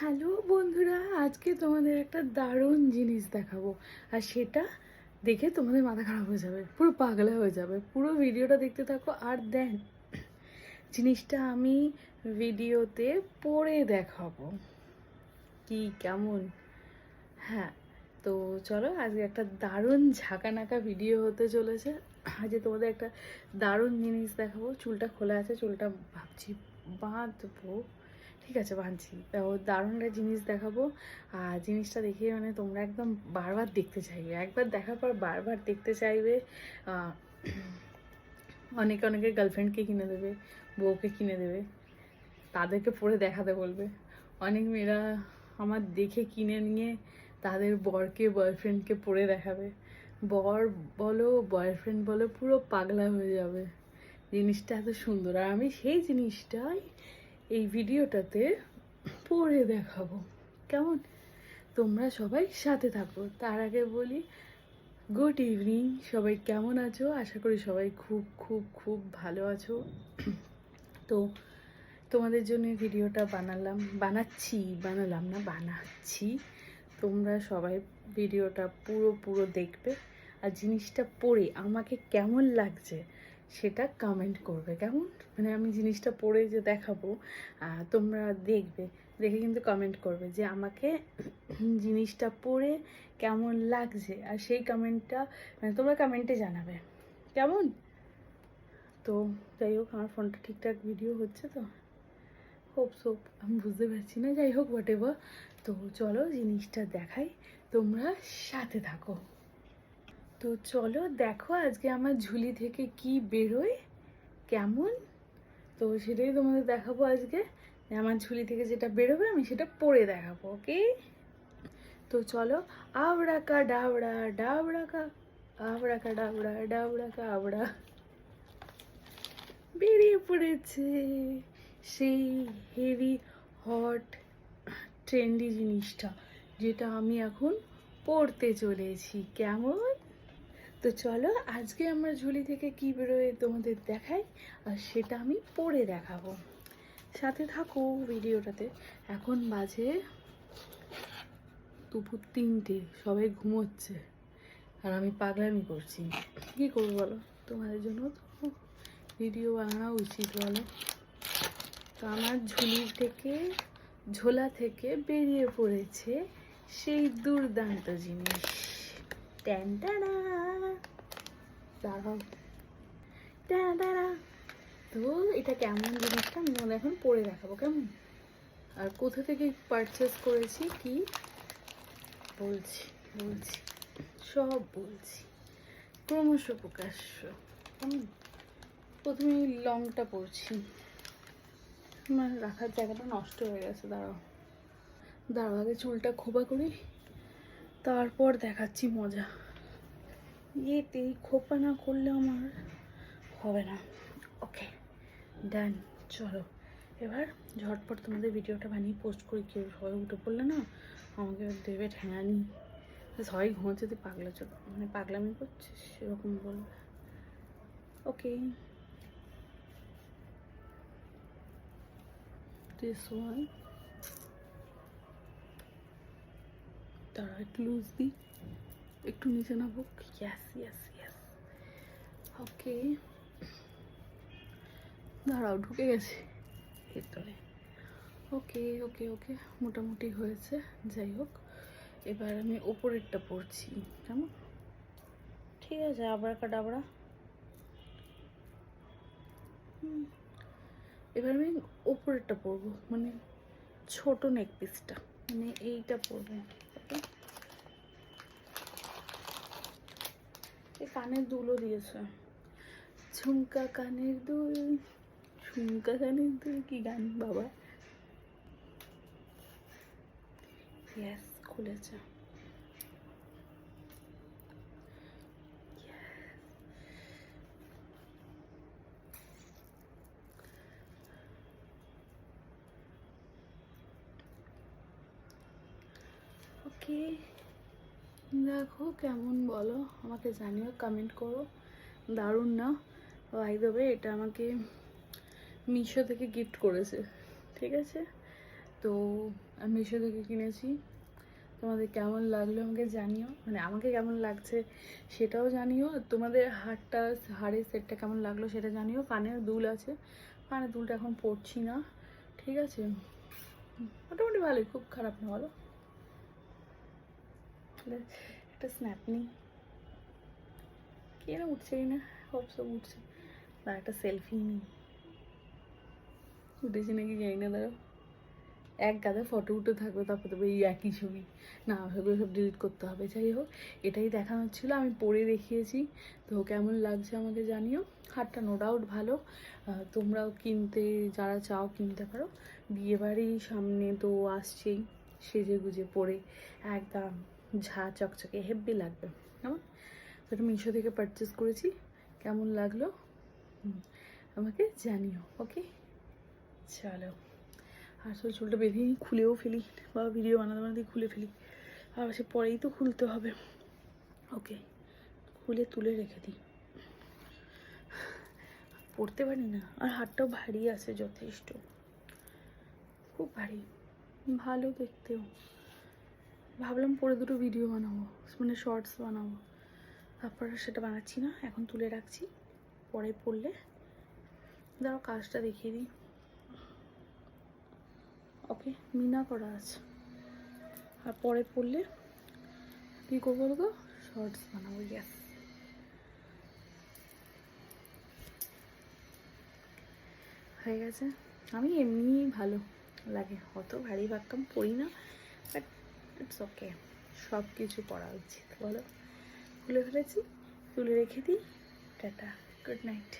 Hello বন্ধুরা, আজকে তোমাদের একটা দারুণ জিনিস দেখাবো। আর সেটা দেখে তোমাদের মাথা খারাপ হয়ে যাবে, পুরো পাগলা হয়ে যাবে। পুরো ভিডিওটা দেখতে থাকো। আর দেন জিনিসটা আমি ভিডিওতে পরে দেখাবো কি কেমন। হ্যাঁ, তো চলো আজকে একটা দারুণ ঝাঁকানাকা ভিডিও হতে চলেছে। আজকে তোমাদের একটা দারুণ জিনিস দেখাবো। চুলটা খোলা আছে, চুলটা ভাবছি বাঁধবো। ঠিক আছে, বাঁধছি। তো দারুণ একটা জিনিস দেখাবো। আর জিনিসটা দেখে মানে তোমরা একদম বারবার দেখতে চাইবে, একবার দেখার পর বারবার দেখতে চাইবে। অনেকে অনেকের গার্লফ্রেন্ডকে কিনে দেবে, বউকে কিনে দেবে, তাদেরকে পরে দেখাতে বলবে। অনেক মেয়েরা আমার দেখে কিনে নিয়ে তাদের বরকে বয়ফ্রেন্ডকে পরে দেখাবে। বর বলো বয়ফ্রেন্ড বলো পুরো পাগলা হয়ে যাবে। জিনিসটা এত সুন্দর, আর আমি সেই জিনিসটাই এই ভিডিওটাতে পরে দেখাবো। কেমন? তোমরা সবাই সাথে থাকো। তার আগে বলি গুড ইভিনিং, সবাই কেমন আছো? আশা করি সবাই খুব খুব খুব ভালো আছো। তো তোমাদের জন্য ভিডিওটা বানাচ্ছি। তোমরা সবাই ভিডিওটা পুরো দেখবে। আর জিনিসটা পরে আমাকে কেমন লাগছে সেটা কমেন্ট করবে। কেমন? মানে আমি জিনিসটা পরে যে দেখাবো, তোমরা দেখবে, দেখে কিন্তু কমেন্ট করবে যে আমাকে জিনিসটা পরে কেমন লাগছে। আর সেই কমেন্টটা মানে তোমরা কমেন্টে জানাবে। কেমন? তো যাই হোক, আমার ফোনটা ঠিকঠাক ভিডিও হচ্ছে তো, হোপ আমি বুঝতে পারছি না। যাই হোক, হোয়াট এভার। তো চলো জিনিসটা দেখাই, তোমরা সাথে থাকো। তো চলো দেখো আজকে আমার ঝুলি থেকে কি বেরোয়, কেমন। তো সেটাই তোমাদের দেখাবো আজকে। আমার ঝুলি থেকে যেটা বেরোবে আমি সেটা পরে দেখাবো। ওকে, তো চলো। আবড়াকা ডাবড়া ডাবড়াকা, আবড়াকা ডাবড়া ডাবড়াকা আবড়া, বেরিয়ে পড়েছে সেই হেভি হট ট্রেন্ডি জিনিসটা, যেটা আমি এখন পড়তে চলেছি। কেমন? তো চলো আজকে আমার ঝুলি থেকে কি বেরোয় তোমাদের দেখাই, আর সেটা আমি পরে দেখাবো। সাথে থাকো ভিডিওটাতে। এখন বাজে দুপুর 3টে, সবাই ঘুমোচ্ছে আর আমি পাগলামি করছি। কি করবো বলো? তোমাদের জন্য তো ভিডিও বানানো উচিত, বলো। তো আমার ঝোলা থেকে বেরিয়ে পড়েছে সেই দুর্দান্ত জিনিস। ট্যান্টানা, দাঁড়াও, ট্যান্টানা। তো এটা কেমন জিনিসটা আমি তোমাদের এখন পরে দেখাবো। কেমন? আর কোথা থেকে পারচেস করেছি কি বলছি বলছি সব বলছি, ক্রমশ প্রকাশ্য। কেমন? প্রথমে লংটা পরছি। আমার রাখার জায়গাটা নষ্ট হয়ে গেছে। দাঁড়াও আগে চুলটা খোপা করি, তারপর দেখাচ্ছি মজা। এই খোপা না করলে আমার হবে না। ওকে, ডান। চলো এবার ঝটপট তোমাদের ভিডিওটা বানিয়ে পোস্ট করি। কেউ সবাই উঠে পড়লে না আমাকে দেবে ঠ্যাঙানি। সবাই ঘুমোচ্ছে, তুই পাগলা চোখ মানে পাগলামি করছিস সেরকম বলবে। ওকে, দিস ওয়ান। তারা একটু লুজ দিই, একটু নিচে নামুক। ইয়াস। ওকে, দাঁড়াও, ঢুকে গেছে ভেতরে। ওকে, মোটামুটি হয়েছে। যাই হোক, এবার আমি ওপরেরটা পরছি। কেমন? ঠিক আছে, আবড়াকা ডাবড়া। এবার আমি ওপরেরটা পরবো, মানে ছোট নেক পিসটা, মানে এইটা পরবো। এই কানের দুলও দিয়েছে, ঝুমকা কানের দুল, ঝুমকা কানের দুল। কি গান বাবা! ইয়েস, খুলেছে। ওকে, দেখো কেমন, বলো আমাকে, জানিও, কমেন্ট করো। দারুণ না? বাই দ্য ওয়ে, এটা আমাকে মিশো থেকে গিফট করেছে। ঠিক আছে, তো আমি মিশো থেকে কিনেছি। তোমাদের কেমন লাগলো আমাকে জানিও, মানে আমাকে কেমন লাগছে সেটাও জানিও, আর তোমাদের হাড়ের সেটটা কেমন লাগলো সেটা জানিও। কানের দুল আছে, কানের দুলটা এখন পরছি না, ঠিক আছে? মোটামুটি ভালোই, খুব খারাপ না, বলো? একটা স্ন্যাপ নিই, কে না উঠছে না, সব উঠছে, বা একটা সেলফি নিই। উঠেছি নাকি জানি না, দাঁড়াও, এক গাদা ফটো উঠে থাকবে, তারপর তবে এই একই ছবি, না সেগুলো সব ডিলিট করতে হবে। যাই হোক, এটাই দেখানোর ছিল, আমি পরে দেখিয়েছি। তো কেমন লাগছে আমাকে জানিও। হারটা নো ডাউট ভালো, তোমরাও কিনতে, যারা চাও কিনতে পারো। বিয়েবাড়ি সামনে তো আসছেই, সেজে গুজে পরে একদম ঝা চকচকে হেব্বি লাগবে, কেমন? তো এটা মিশো থেকে পারচেস করেছি, কেমন লাগলো আমাকে জানিও, ওকে? চলো, আসলে চুলটা বেঁধে নিই, খুলেও ফেলি, বা ভিডিও বানাতে বানাতে খুলে ফেলি, আর সে পরেই তো খুলতে হবে। ওকে, খুলে তুলে রেখে দিই, পড়তে পারি না, আর হাতটাও ভারী আছে যথেষ্ট, খুব ভারী, ভালো দেখতেও। ভাবলাম পরে দুটো ভিডিও বানাবো, মানে শর্টস বানাবো, তারপর সেটা বানাচ্ছি না, এখন তুলে রাখছি, পরে পড়লে। দাঁড়াও কাজটা দেখিয়ে দিই। ওকে, মিনা করা আছে, আর পরে পড়লে কী করবো বলবো, শর্টস বানাবো। গ্যাস হয়ে গেছে। আমি এমনিই ভালো লাগে, অত ভারী ভাক্কাম পড়ি না, বাট ইটস ওকে, সব কিছু করা উচিত, বলো? খুলে ফেলেছি, তুলে রেখে দিই। Tata, good night.